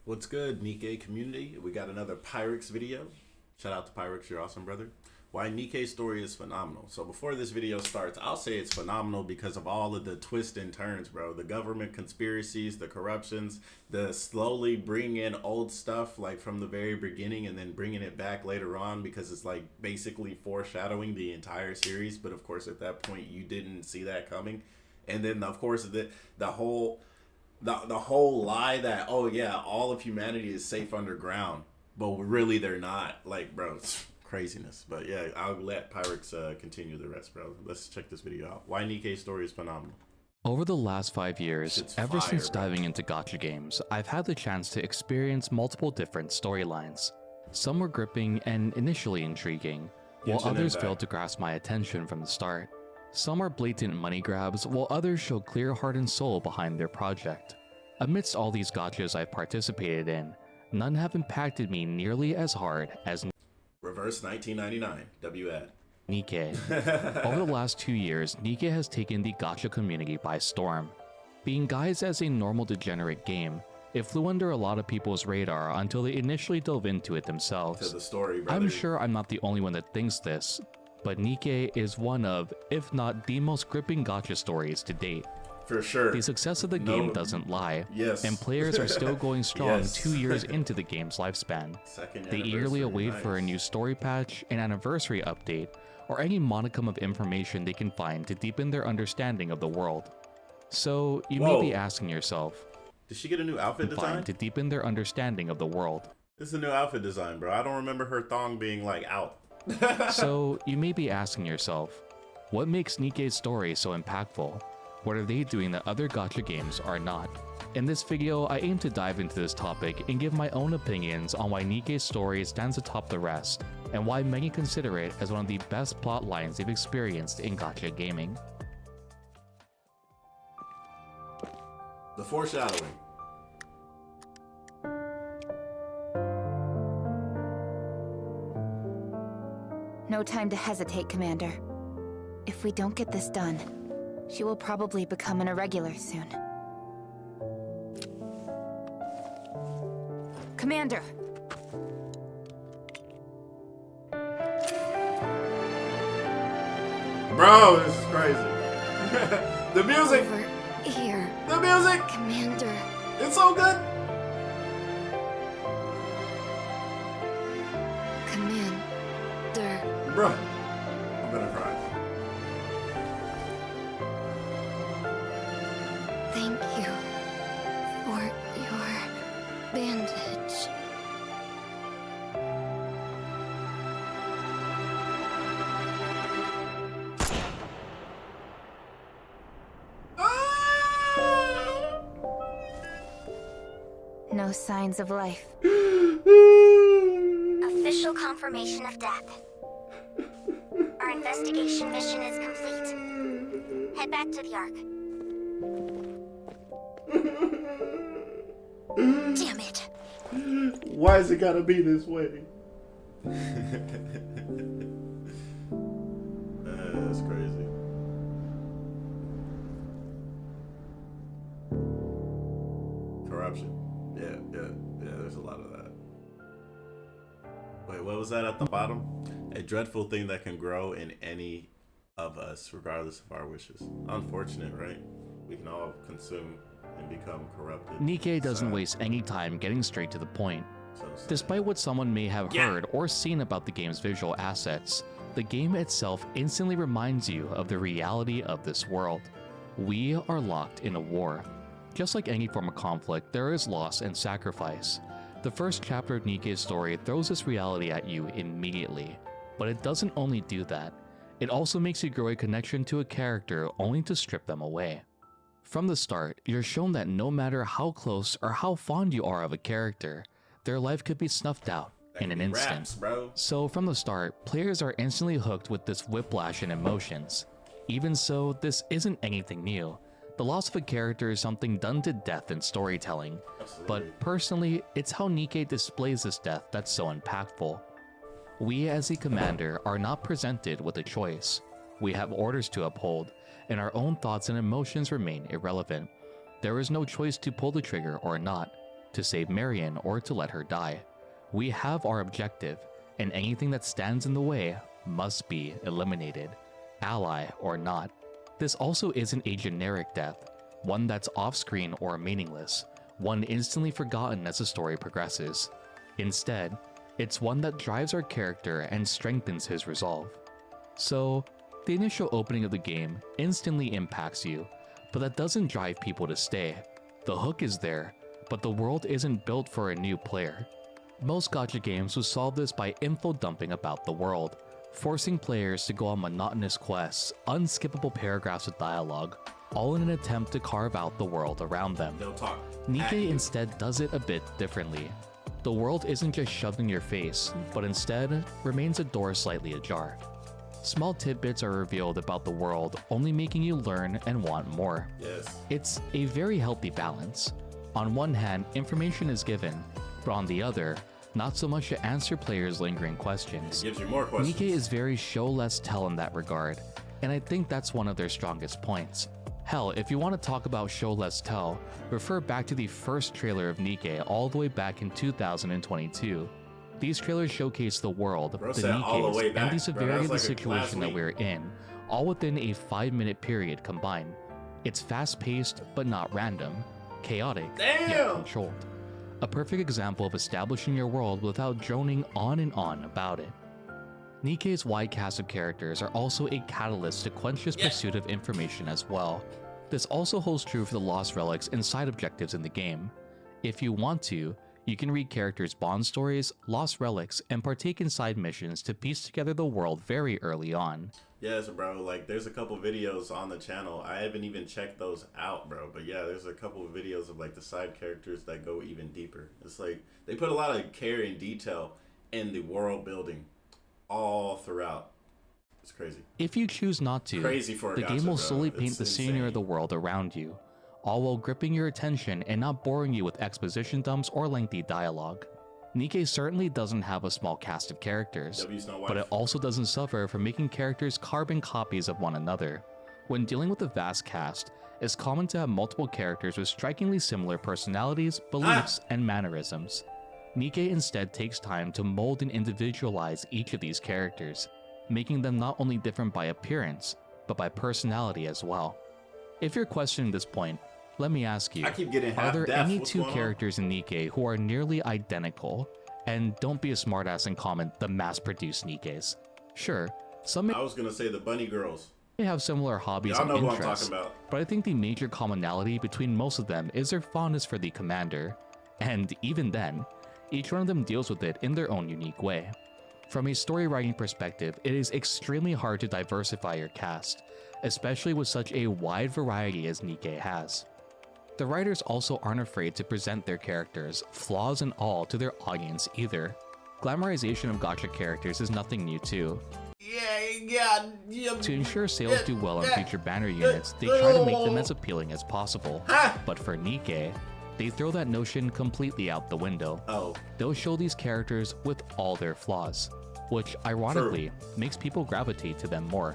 What's good, Nikke community? We got another Pyrrhixz video. Shout out to Pyrrhixz, you're awesome, brother. Why Nikke's story is phenomenal. So before this video starts, I'll say it's phenomenal because of all of the twists and turns, bro. The government conspiracies, the corruptions, the slowly bringing in old stuff like from the very beginning and then bringing it back later on because it's like basically foreshadowing the entire series. But of course, at that point, you didn't see that coming. And then, of course, the whole lie that, oh yeah, all of humanity is safe underground, but really they're not. Like, bro, it's craziness. But yeah, I'll let Pyrrhixz continue the rest, bro. Let's check this video out. Why Nikke's story is phenomenal. Over the last 5 years, ever since bro. diving into gacha games, I've had the chance to experience multiple different storylines. Some were gripping and initially intriguing, while others failed to grasp my attention from the start. Some are blatant money grabs, while others show clear heart and soul behind their project. Amidst all these gachas I've participated in, none have impacted me nearly as hard as Reverse 1999, WAD. Nikke. Over the last 2 years, Nikke has taken the gacha community by storm. Being guised as a normal degenerate game, it flew under a lot of people's radar until they initially dove into it themselves. To the story, brother. I'm sure I'm not the only one that thinks this, but Nikke is one of, if not the most gripping gacha stories to date. For sure. The success of the game doesn't lie, Yes. and players are still going strong Yes. 2 years into the game's lifespan. They eagerly await for a new story patch, an anniversary update, or any modicum of information they can find to deepen their understanding of the world. So, you may be asking yourself, did she get a new outfit design? To deepen their understanding of the world. This is a new outfit design, bro. I don't remember her thong being like out. So, you may be asking yourself, what makes Nikke's story so impactful? What are they doing that other gacha games are not? In this video, I aim to dive into this topic and give my own opinions on why Nikke's story stands atop the rest, and why many consider it as one of the best plot lines they've experienced in gacha gaming. The foreshadowing. No time to hesitate, Commander. If we don't get this done, she will probably become an irregular soon. Commander! Bro, this is crazy. The music! Over here. The music! Commander. It's so good! Commander. Bro, I'm gonna cry. Thank you for your bandage. No signs of life. Official confirmation of death. Our investigation mission is complete. Head back to the Ark. Damn it. Why is it gotta be this way? That's crazy. Corruption. Yeah, there's a lot of that. Wait, what was that at the bottom? A dreadful thing that can grow in any of us, regardless of our wishes. Unfortunate, right? We can all consume and become corrupted. Nikke doesn't waste any time getting straight to the point. Despite what someone may have heard or seen about the game's visual assets, the game itself instantly reminds you of the reality of this world. We are locked in a war. Just like any form of conflict, there is loss and sacrifice. The first chapter of Nikke's story throws this reality at you immediately, but it doesn't only do that. It also makes you grow a connection to a character only to strip them away. From the start, you're shown that no matter how close or how fond you are of a character, their life could be snuffed out in an instant. So from the start, players are instantly hooked with this whiplash in emotions. Even so, this isn't anything new. The loss of a character is something done to death in storytelling, but personally, it's how Nikke displays this death that's so impactful. We as a commander are not presented with a choice. We have orders to uphold, and our own thoughts and emotions remain irrelevant. There is no choice to pull the trigger or not. to save Marion or to let her die. We have our objective, and anything that stands in the way must be eliminated, ally or not. This also isn't a generic death, one that's off-screen or meaningless, one instantly forgotten as the story progresses. Instead, it's one that drives our character and strengthens his resolve. So, the initial opening of the game instantly impacts you, but that doesn't drive people to stay. The hook is there, but the world isn't built for a new player. Most gacha games would solve this by info dumping about the world, forcing players to go on monotonous quests, unskippable paragraphs of dialogue, all in an attempt to carve out the world around them. Nikke instead does it a bit differently. The world isn't just shoved in your face, but instead remains a door slightly ajar. Small tidbits are revealed about the world, only making you learn and want more. Yes. It's a very healthy balance. On one hand, information is given, but on the other, not so much to answer players' lingering questions. It gives you more questions. Nikke is very show less tell in that regard, and I think that's one of their strongest points. Hell, if you want to talk about show less tell, refer back to the first trailer of Nikke all the way back in 2022. These trailers showcase the world, the Nikkes, and the severity of the situation that we're in, all within a 5-minute period combined. It's fast-paced, but not random, chaotic, yet controlled. A perfect example of establishing your world without droning on and on about it. Nikke's wide cast of characters are also a catalyst to quench this pursuit of information as well. This also holds true for the lost relics and side objectives in the game. If you want to, you can read characters' bond stories, lost relics, and partake in side missions to piece together the world very early on. Yes, bro, like there's a couple videos on the channel. I haven't even checked those out, bro. But yeah, there's a couple of videos of like the side characters that go even deeper. It's like they put a lot of care and detail in the world building all throughout. It's crazy. If you choose not to, the game will slowly paint the scenery of the world around you, all while gripping your attention and not boring you with exposition dumps or lengthy dialogue. Nikke certainly doesn't have a small cast of characters, but it also doesn't suffer from making characters carbon copies of one another. When dealing with a vast cast, it's common to have multiple characters with strikingly similar personalities, beliefs, and mannerisms. Nikke instead takes time to mold and individualize each of these characters, making them not only different by appearance, but by personality as well. If you're questioning this point, let me ask you, are there any two characters in Nikke who are nearly identical? And don't be a smartass and comment the mass-produced Nikkes. Sure, some I was gonna say the bunny girls may have similar hobbies and interests, but I think the major commonality between most of them is their fondness for the commander. And even then, each one of them deals with it in their own unique way. From a story writing perspective, it is extremely hard to diversify your cast, especially with such a wide variety as Nikke has. The writers also aren't afraid to present their characters, flaws and all, to their audience either. Glamorization of gacha characters is nothing new too. To ensure sales do well on future banner units, they try to make them as appealing as possible. But for Nikke, they throw that notion completely out the window. They'll show these characters with all their flaws, which ironically makes people gravitate to them more.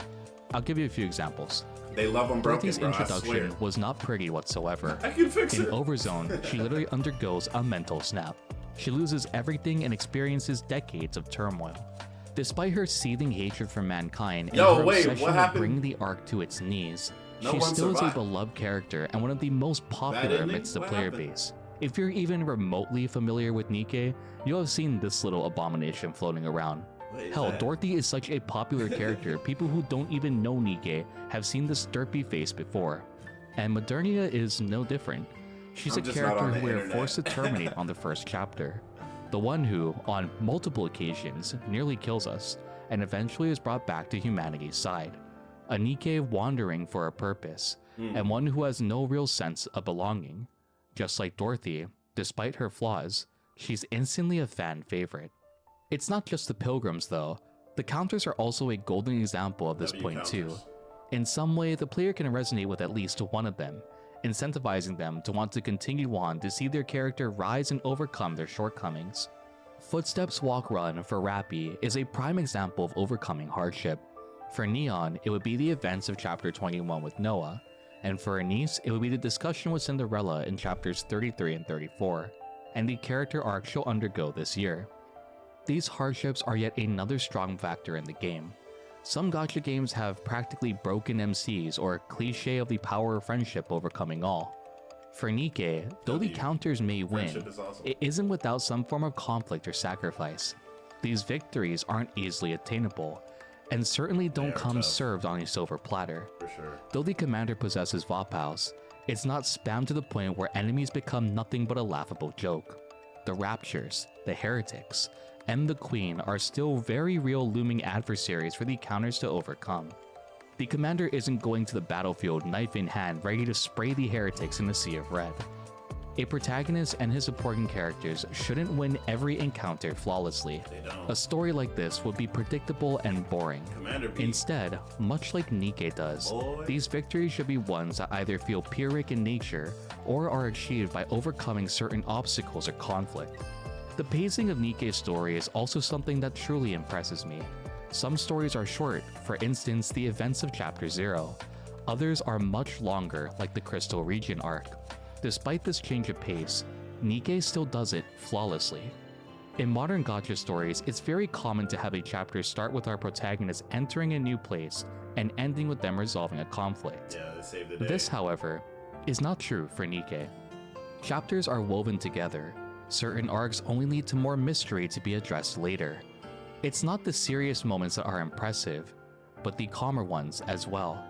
I'll give you a few examples. They love them broken, Dorothy's introduction was not pretty whatsoever. I can fix In it. Overzone, she literally undergoes a mental snap. She loses everything and experiences decades of turmoil. Despite her seething hatred for mankind and her obsession with bringing the arc to its knees, she still is a beloved character and one of the most popular amidst the player base. If you're even remotely familiar with Nikke, you'll have seen this little abomination floating around. Hell, Dorothy is such a popular character, people who don't even know Nikke have seen this derpy face before. And Modernia is no different. She's a character who we are forced to terminate on the first chapter. The one who, on multiple occasions, nearly kills us, and eventually is brought back to humanity's side. A Nikke wandering for a purpose, and one who has no real sense of belonging. Just like Dorothy, despite her flaws, she's instantly a fan favorite. It's not just the pilgrims though, the counters are also a golden example of this point too. In some way, the player can resonate with at least one of them, incentivizing them to want to continue on to see their character rise and overcome their shortcomings. Footsteps Walk Run for Rappy is a prime example of overcoming hardship. For Neon, it would be the events of chapter 21 with Noah, and for Anise, it would be the discussion with Cinderella in chapters 33 and 34. and the character arc she'll undergo this year. These hardships are yet another strong factor in the game. Some gacha games have practically broken MCs or a cliche of the power of friendship overcoming all. For Nikke, though the counters may win, it isn't without some form of conflict or sacrifice. These victories aren't easily attainable, and certainly don't come served on a silver platter. For sure. Though the commander possesses Vophouse, it's not spammed to the point where enemies become nothing but a laughable joke. The Raptures, the Heretics, and the Queen are still very real looming adversaries for the counters to overcome. The commander isn't going to the battlefield knife in hand ready to spray the heretics in a sea of red. A protagonist and his supporting characters shouldn't win every encounter flawlessly. A story like this would be predictable and boring. Instead, much like Nikke does, these victories should be ones that either feel Pyrrhixz in nature or are achieved by overcoming certain obstacles or conflict. The pacing of Nikke's story is also something that truly impresses me. Some stories are short, for instance the events of Chapter 0. Others are much longer, like the Crystal Region arc. Despite this change of pace, Nikke still does it flawlessly. In modern gacha stories, it's very common to have a chapter start with our protagonist entering a new place and ending with them resolving a conflict. This, however, is not true for Nikke. Chapters are woven together. Certain arcs only lead to more mystery to be addressed later. It's not the serious moments that are impressive, but the calmer ones as well.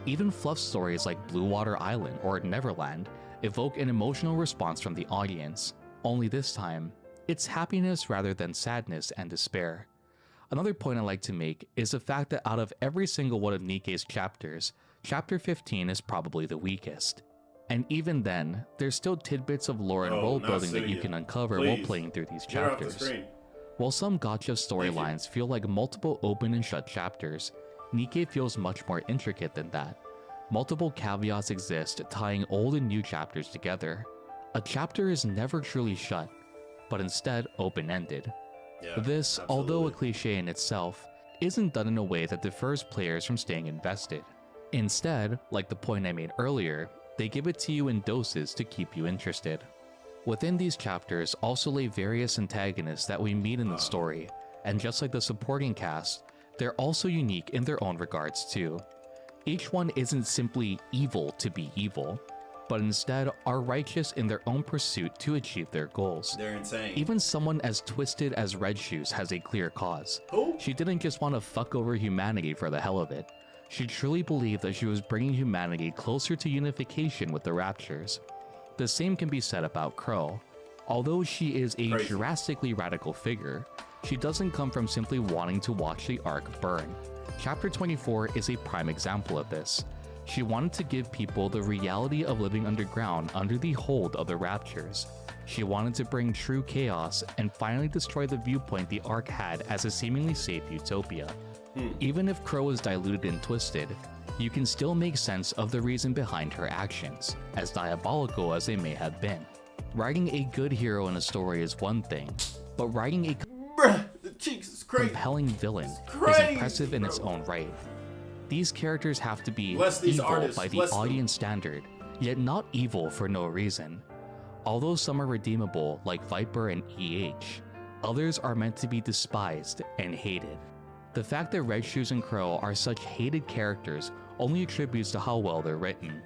Even fluff stories like Blue Water Island or Neverland evoke an emotional response from the audience, only this time, it's happiness rather than sadness and despair. Another point I like to make is the fact that out of every single one of Nikke's chapters, Chapter 15 is probably the weakest. And even then, there's still tidbits of lore and world building that you can uncover while playing through these chapters. While some gacha storylines feel like multiple open and shut chapters, Nikke feels much more intricate than that. Multiple caveats exist tying old and new chapters together. A chapter is never truly shut, but instead open-ended. This, although a cliche in itself, isn't done in a way that defers players from staying invested. Instead, like the point I made earlier, they give it to you in doses to keep you interested. Within these chapters also lay various antagonists that we meet in the story, and just like the supporting cast, they're also unique in their own regards too. Each one isn't simply evil to be evil, but instead are righteous in their own pursuit to achieve their goals. They're insane. Even someone as twisted as Red Shoes has a clear cause. She didn't just want to fuck over humanity for the hell of it. She truly believed that she was bringing humanity closer to unification with the Raptures. The same can be said about Crow. Although she is a drastically radical figure, she doesn't come from simply wanting to watch the arc burn. Chapter 24 is a prime example of this. She wanted to give people the reality of living underground under the hold of the Raptures. She wanted to bring true chaos and finally destroy the viewpoint the arc had as a seemingly safe utopia. Even if Crow is diluted and twisted, you can still make sense of the reason behind her actions, as diabolical as they may have been. Writing a good hero in a story is one thing, but writing a compelling villain is impressive in its own right. These characters have to be evil by the audience standard, yet not evil for no reason. Although some are redeemable like Viper and EH, others are meant to be despised and hated. The fact that Red Shoes and Crow are such hated characters only attributes to how well they're written.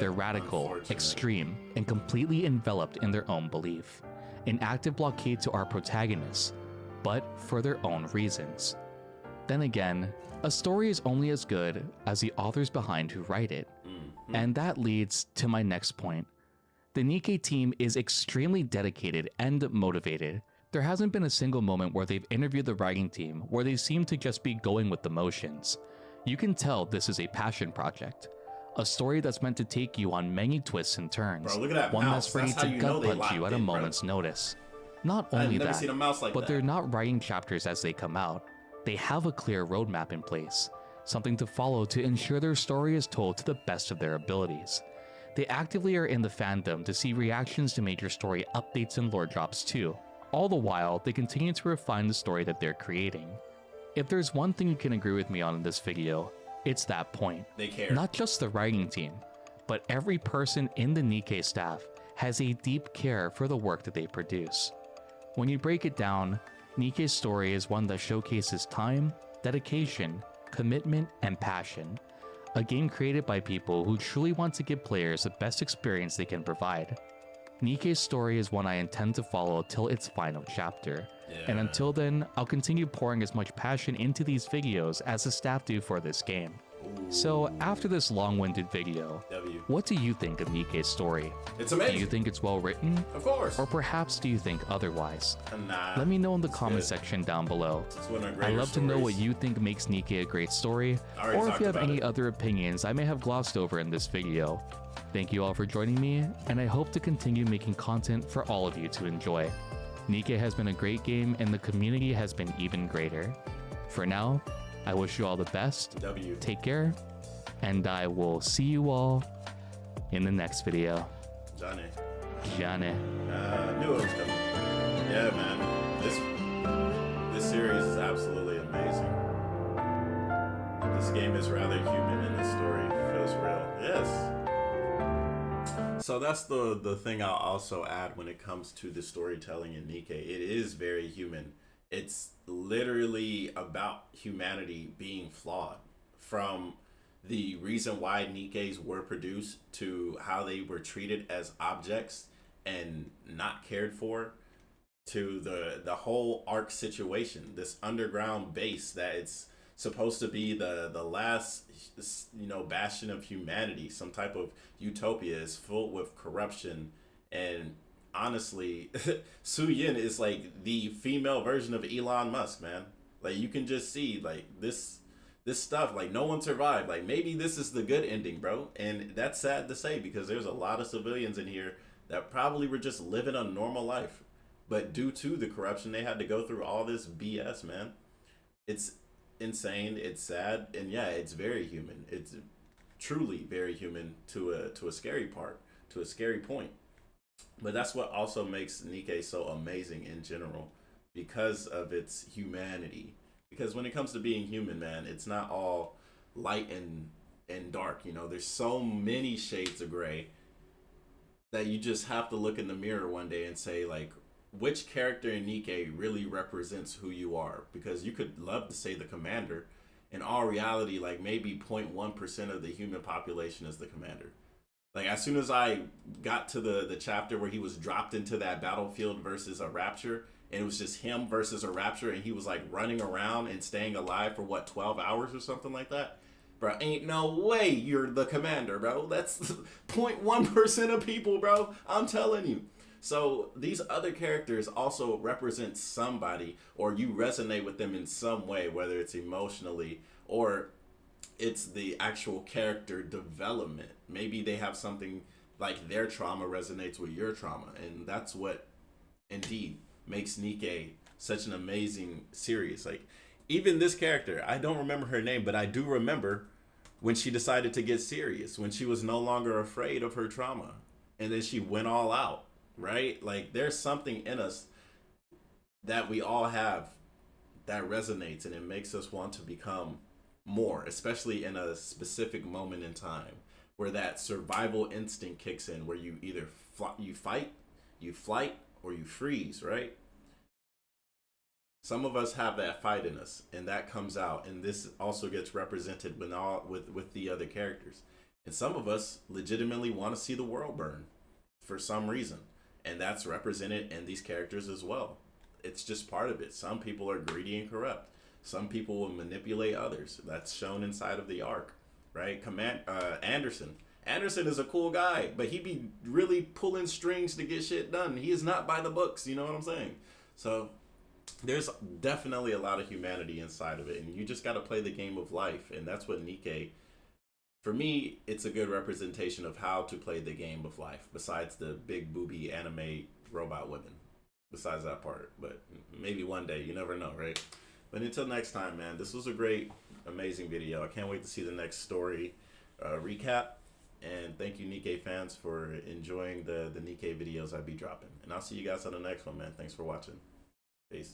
They're radical, extreme, and completely enveloped in their own belief. An active blockade to our protagonists, but for their own reasons. Then again, a story is only as good as the authors behind who write it. And that leads to my next point. The Nikke team is extremely dedicated and motivated. There hasn't been a single moment where they've interviewed the writing team where they seem to just be going with the motions. You can tell this is a passion project. A story that's meant to take you on many twists and turns. One that's ready to gut punch you at a moment's notice. Not only that, but they're not writing chapters as they come out. They have a clear roadmap in place, something to follow to ensure their story is told to the best of their abilities. They actively are in the fandom to see reactions to major story updates and lore drops too. All the while, they continue to refine the story that they're creating. If there's one thing you can agree with me on in this video, it's that point. They care. Not just the writing team, but every person in the Nikke staff has a deep care for the work that they produce. When you break it down, Nikke's story is one that showcases time, dedication, commitment, and passion. A game created by people who truly want to give players the best experience they can provide. Nikke's story is one I intend to follow till its final chapter. And until then, I'll continue pouring as much passion into these videos as the staff do for this game. So after this long-winded video, what do you think of Nikke's story? It's amazing. Do you think it's well written? Of course. Or perhaps do you think otherwise? Nah, let me know in the comment section down below. I'd love to know what you think makes Nikke a great story, or if you have any other opinions I may have glossed over in this video. Thank you all for joining me, and I hope to continue making content for all of you to enjoy. Nikke has been a great game, and the community has been even greater. For now, I wish you all the best, take care, and I will see you all in the next video. Johnny. Knew it was coming. Yeah, man. This series is absolutely amazing. This game is rather human, and the story feels real. Yes. So that's the thing I'll also add when it comes to the storytelling in Nikke. It is very human. It's literally about humanity being flawed, from the reason why Nikkes were produced to how they were treated as objects and not cared for, to the whole Ark situation, this underground base that it's supposed to be the last, bastion of humanity, some type of utopia, is filled with corruption. And honestly, Su Yin is like the female version of Elon Musk, man. Like, you can just see like this stuff, like, no one survived. Like, maybe this is the good ending, bro. And that's sad to say, because there's a lot of civilians in here that probably were just living a normal life, but due to the corruption, they had to go through all this BS, man. It's insane, it's sad, and yeah, it's very human. It's truly very human to a scary part, to a scary point. But that's what also makes Nikke so amazing in general, because of its humanity. Because when it comes to being human, man, it's not all light and dark. There's so many shades of gray that you just have to look in the mirror one day and say, like, which character in Nikke really represents who you are? Because you could love to say the commander. In all reality, like, maybe 0.1% of the human population is the commander. Like, as soon as I got to the chapter where he was dropped into that battlefield versus a Rapture, and it was just him versus a Rapture, and he was like running around and staying alive for 12 hours or something like that. Bro, ain't no way you're the commander, bro. That's 0.1% of people, bro. I'm telling you. So these other characters also represent somebody, or you resonate with them in some way, whether it's emotionally or it's the actual character development. Maybe they have something like their trauma resonates with your trauma, and that's what indeed makes Nikke such an amazing series. Like, even this character, I don't remember her name, but I do remember when she decided to get serious, when she was no longer afraid of her trauma, and then she went all out. Right? Like, there's something in us that we all have that resonates, and it makes us want to become more, especially in a specific moment in time where that survival instinct kicks in, where you either you fight, you flight, or you freeze, right? Some of us have that fight in us, and that comes out, and this also gets represented with the other characters. And some of us legitimately want to see the world burn for some reason. And that's represented in these characters as well. It's just part of it. Some people are greedy and corrupt. Some people will manipulate others. That's shown inside of the Ark, right? Anderson. Anderson is a cool guy, but he be really pulling strings to get shit done. He is not by the books, you know what I'm saying? So there's definitely a lot of humanity inside of it, and you just got to play the game of life. And that's what Nikke, for me, it's a good representation of how to play the game of life, besides the big booby anime robot women, besides that part. But maybe one day, you never know, right? But until next time, man, this was a great, amazing video. I can't wait to see the next story recap. And thank you, Nikke fans, for enjoying the Nikke videos I be dropping. And I'll see you guys on the next one, man. Thanks for watching. Peace.